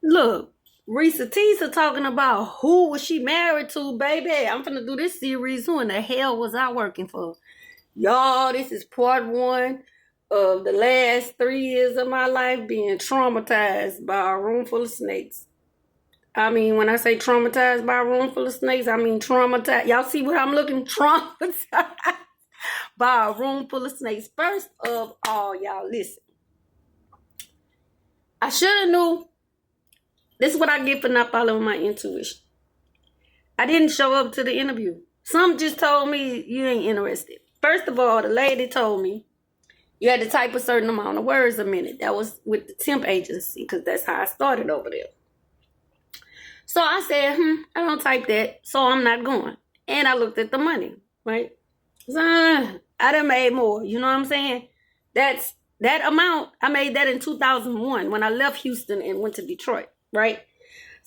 Look, Risa Tisa talking about who was she married to, baby. I'm finna do this series. Who in the hell was I working for? Y'all, this is part one of the last 3 years of my life being traumatized by a room full of snakes. I mean, when I say traumatized by a room full of snakes, I mean traumatized. Y'all see what I'm looking? Traumatized by a room full of snakes. First of all, y'all, listen. I should have knew. This is what I get for not following my intuition. I didn't show up to the interview. Some just told me you ain't interested. First of all, the lady told me you had to type a certain amount of words a minute. That was with the temp agency because that's how I started over there. So I said, I don't type that, so I'm not going. And I looked at the money, right? So I done made more, you know what I'm saying? That amount, I made that in 2001 when I left Houston and went to Detroit, right?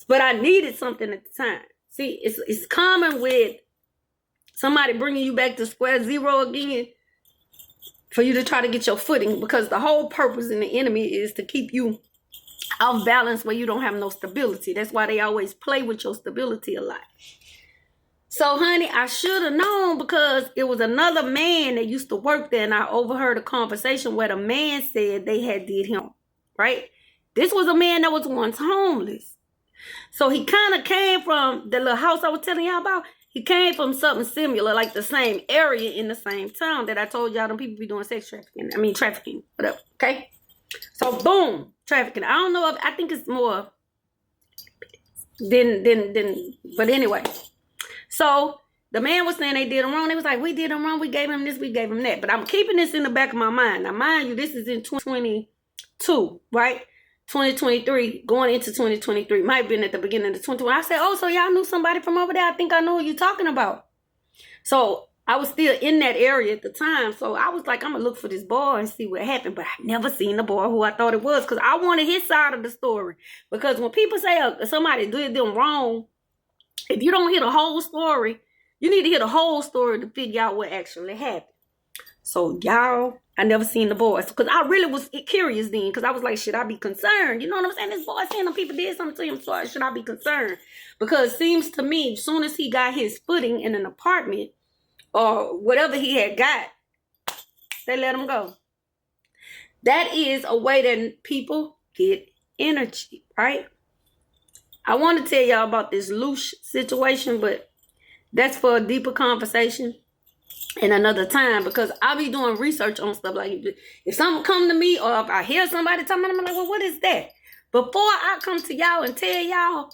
But I needed something at the time. See, it's common with somebody bringing you back to square zero again for you to try to get your footing, because the whole purpose in the enemy is to keep you off balance where you don't have no stability. That's why they always play with your stability a lot. So, honey, I should have known, because it was another man that used to work there, and I overheard a conversation where the man said they had did him, right? This was a man that was once homeless. So he kind of came from the little house I was telling y'all about. He came from something similar, like the same area in the same town that I told y'all them people be doing sex trafficking. I mean, trafficking, whatever, okay? So, boom, trafficking. I don't know if, I think it's more than, but anyway. So, the man was saying they did him wrong. They was like, we did him wrong. We gave him this, we gave him that. But I'm keeping this in the back of my mind. Now, mind you, this is in 2022, right? 2023, going into 2023. Might have been at the beginning of the 2021. I said, oh, so y'all knew somebody from over there? I think I know who you're talking about. So, I was still in that area at the time. So, I was like, I'm going to look for this boy and see what happened. But I never seen the boy who I thought it was, because I wanted his side of the story. Because when people say somebody did them wrong, if you don't hear the whole story, you need to hear the whole story to figure out what actually happened. So, y'all, I never seen the boys, because I really was curious then, because I was like, should I be concerned? You know what I'm saying? This boy saying them people did something to him, so should I be concerned? Because it seems to me, as soon as he got his footing in an apartment or whatever he had got, they let him go. That is a way that people get energy, right? I want to tell y'all about this loose situation, but that's for a deeper conversation in another time, because I'll be doing research on stuff. Like, if something come to me, or if I hear somebody talking, I'm like, well, what is that? Before I come to y'all and tell y'all,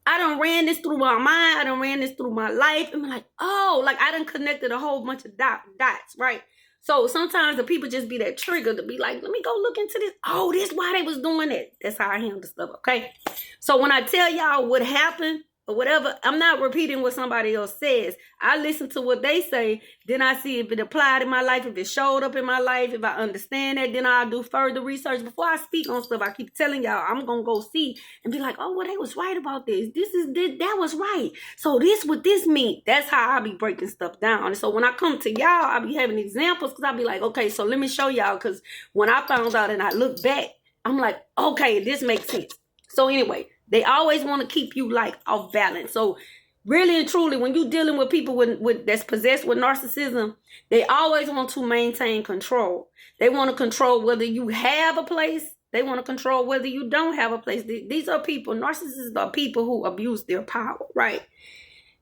I done ran this through my mind, I done ran this through my life, and I'm like, oh, like I done connected a whole bunch of dots, right? So sometimes the people just be that trigger to be like, let me go look into this. Oh, this why they was doing it. That's how I handle stuff, okay? So when I tell y'all what happened or whatever, I'm not repeating what somebody else says. I listen to what they say, then I see if it applied in my life, if it showed up in my life, if I understand that, then I'll do further research. Before I speak on stuff, I keep telling y'all, I'm going to go see and be like, oh, well, they was right about this. That was right. So this what this mean. That's how I be breaking stuff down. And so when I come to y'all, I be having examples, because I be like, okay, so let me show y'all, because when I found out and I look back, I'm like, okay, this makes sense. So anyway, they always want to keep you like off balance. So really and truly, when you're dealing with people with that's possessed with narcissism, they always want to maintain control. They want to control whether you have a place. They want to control whether you don't have a place. These are people, narcissists are people who abuse their power, right?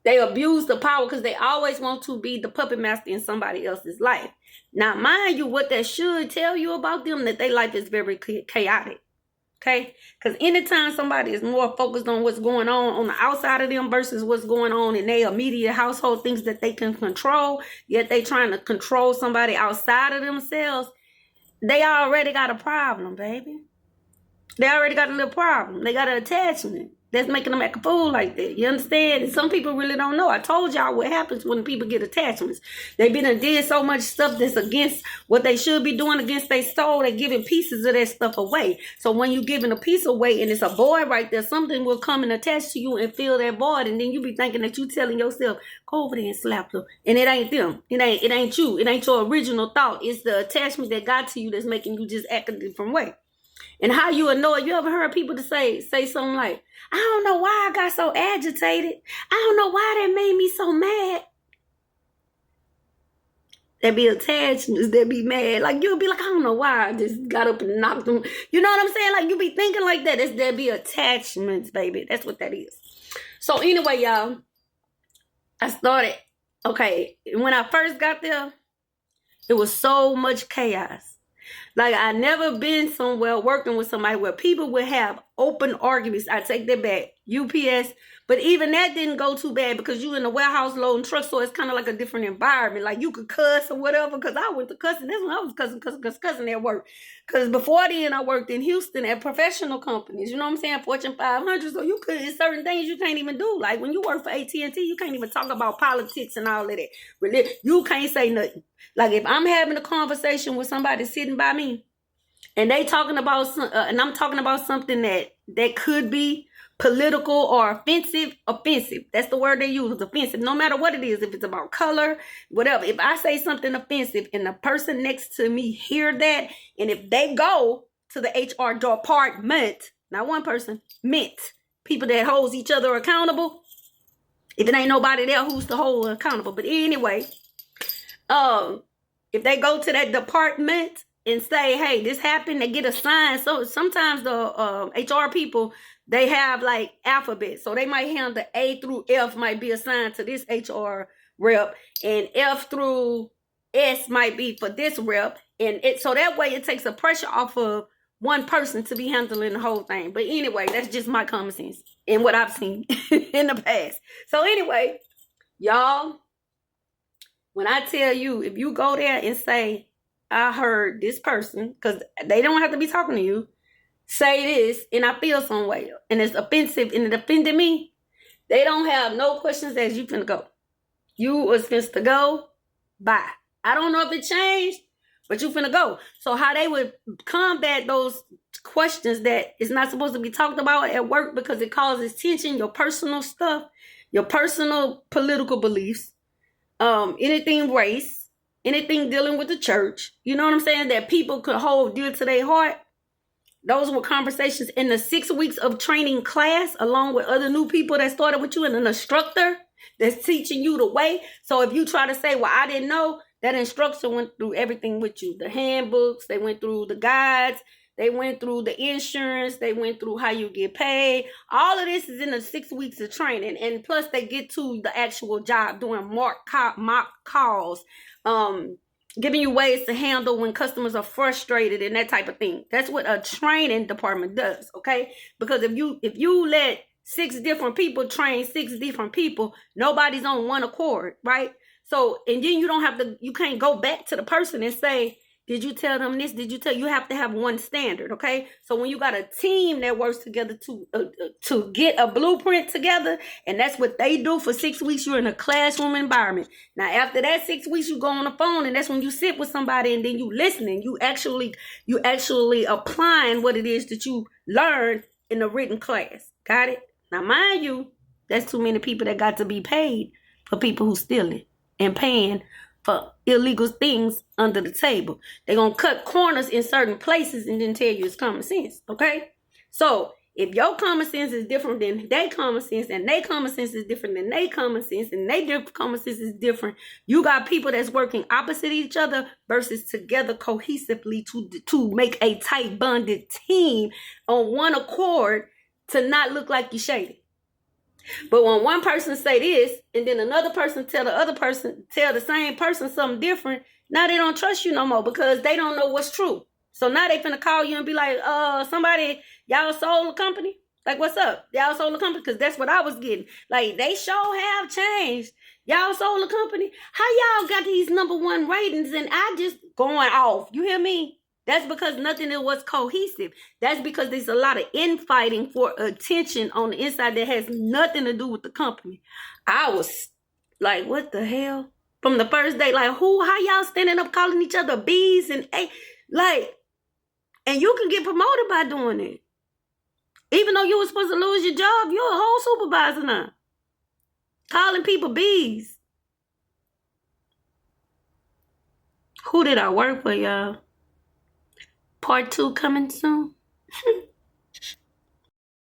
They abuse the power because they always want to be the puppet master in somebody else's life. Now, mind you, what that should tell you about them, that their life is very chaotic. Okay, because anytime somebody is more focused on what's going on the outside of them versus what's going on in their immediate household, things that they can control, yet they trying to control somebody outside of themselves, they already got a problem, baby. They already got a little problem. They got an attachment that's making them act a fool like that. You understand? And some people really don't know. I told y'all what happens when people get attachments. They been and did so much stuff that's against what they should be doing, against their soul. They're giving pieces of that stuff away. So when you're giving a piece away and it's a void right there, something will come and attach to you and fill that void. And then you be thinking that you telling yourself, go over there and slap them. And it ain't them. It ain't you. It ain't your original thought. It's the attachment that got to you that's making you just act a different way. And how you annoy, you ever heard people to say something like, I don't know why I got so agitated. I don't know why that made me so mad. That be attachments that be mad. Like, you'll be like, I don't know why I just got up and knocked them. You know what I'm saying? Like, you be thinking like that. There be attachments, baby. That's what that is. So anyway, y'all, I started, okay, when I first got there, it was so much chaos. Like, I never been somewhere working with somebody where people would have open arguments. I take that back. UPS. But even that didn't go too bad because you in the warehouse loading trucks, so it's kind of like a different environment. Like, you could cuss or whatever, because I went to cussing. This one I was cussing at work. Because before then, I worked in Houston at professional companies. You know what I'm saying? Fortune 500. So you could, it's certain things you can't even do. Like, when you work for AT&T, you can't even talk about politics and all of that. You can't say nothing. Like, if I'm having a conversation with somebody sitting by me, and they talking about and I'm talking about something that could be political or offensive. That's the word they use, offensive. No matter what it is, if it's about color, whatever. If I say something offensive and the person next to me hear that, and if they go to the HR department, not one person, people that holds each other accountable. If it ain't nobody there who's to hold accountable. But anyway, if they go to that department and say, hey, this happened, they get assigned. So sometimes the HR people, they have like alphabet. So they might handle the A through F might be assigned to this HR rep, and F through S might be for this rep. And so that way it takes the pressure off of one person to be handling the whole thing. But anyway, that's just my common sense and what I've seen in the past. So anyway, y'all, when I tell you, if you go there and say, I heard this person, because they don't have to be talking to you, say this, and I feel some way, and it's offensive, and it offended me, they don't have no questions as you finna go. You was finna go, bye. I don't know if it changed, but you finna go. So how they would combat those questions that is not supposed to be talked about at work because it causes tension, your personal stuff, your personal political beliefs, anything race, anything dealing with the church, you know what I'm saying, that people could hold dear to their heart. Those were conversations in the 6 weeks of training class, along with other new people that started with you and an instructor that's teaching you the way. So if you try to say, well, I didn't know, that instructor went through everything with you. The handbooks, they went through the guides, they went through the insurance, they went through how you get paid. All of this is in the 6 weeks of training. And plus they get to the actual job, doing mock calls, giving you ways to handle when customers are frustrated and that type of thing. That's what a training department does, okay? Because if you let 6 different people train 6 different people, nobody's on one accord, right? So, and then you can't go back to the person and say, did you tell them this? You have to have one standard, okay? So when you got a team that works together to get a blueprint together, and that's what they do for 6 weeks, you're in a classroom environment. Now, after that 6 weeks, you go on the phone, and that's when you sit with somebody, and then you listening. You actually applying what it is that you learned in the written class. Got it? Now, mind you, that's too many people that got to be paid for people who steal it and paying for illegal things under the table. They're going to cut corners in certain places and then tell you it's common sense, okay? So if your common sense is different than their common sense, and their common sense is different than their common sense, and their common sense is different, you got people that's working opposite each other versus together cohesively to make a tight bonded team on one accord to not look like you shady. But when one person say this, and then another person tell the same person something different, now they don't trust you no more because they don't know what's true. So now they finna call you and be like, somebody, y'all sold the company? Like, what's up? Y'all sold the company? Because that's what I was getting. Like, they sure have changed. Y'all sold the company? How y'all got these #1 ratings and I just going off? You hear me? That's because nothing was cohesive. That's because there's a lot of infighting for attention on the inside that has nothing to do with the company. I was like, what the hell? From the first day, like, how y'all standing up calling each other B's and A? Like, and you can get promoted by doing it. Even though you were supposed to lose your job, you're a whole supervisor now. Calling people B's. Who did I work for, y'all? Part 2 coming soon.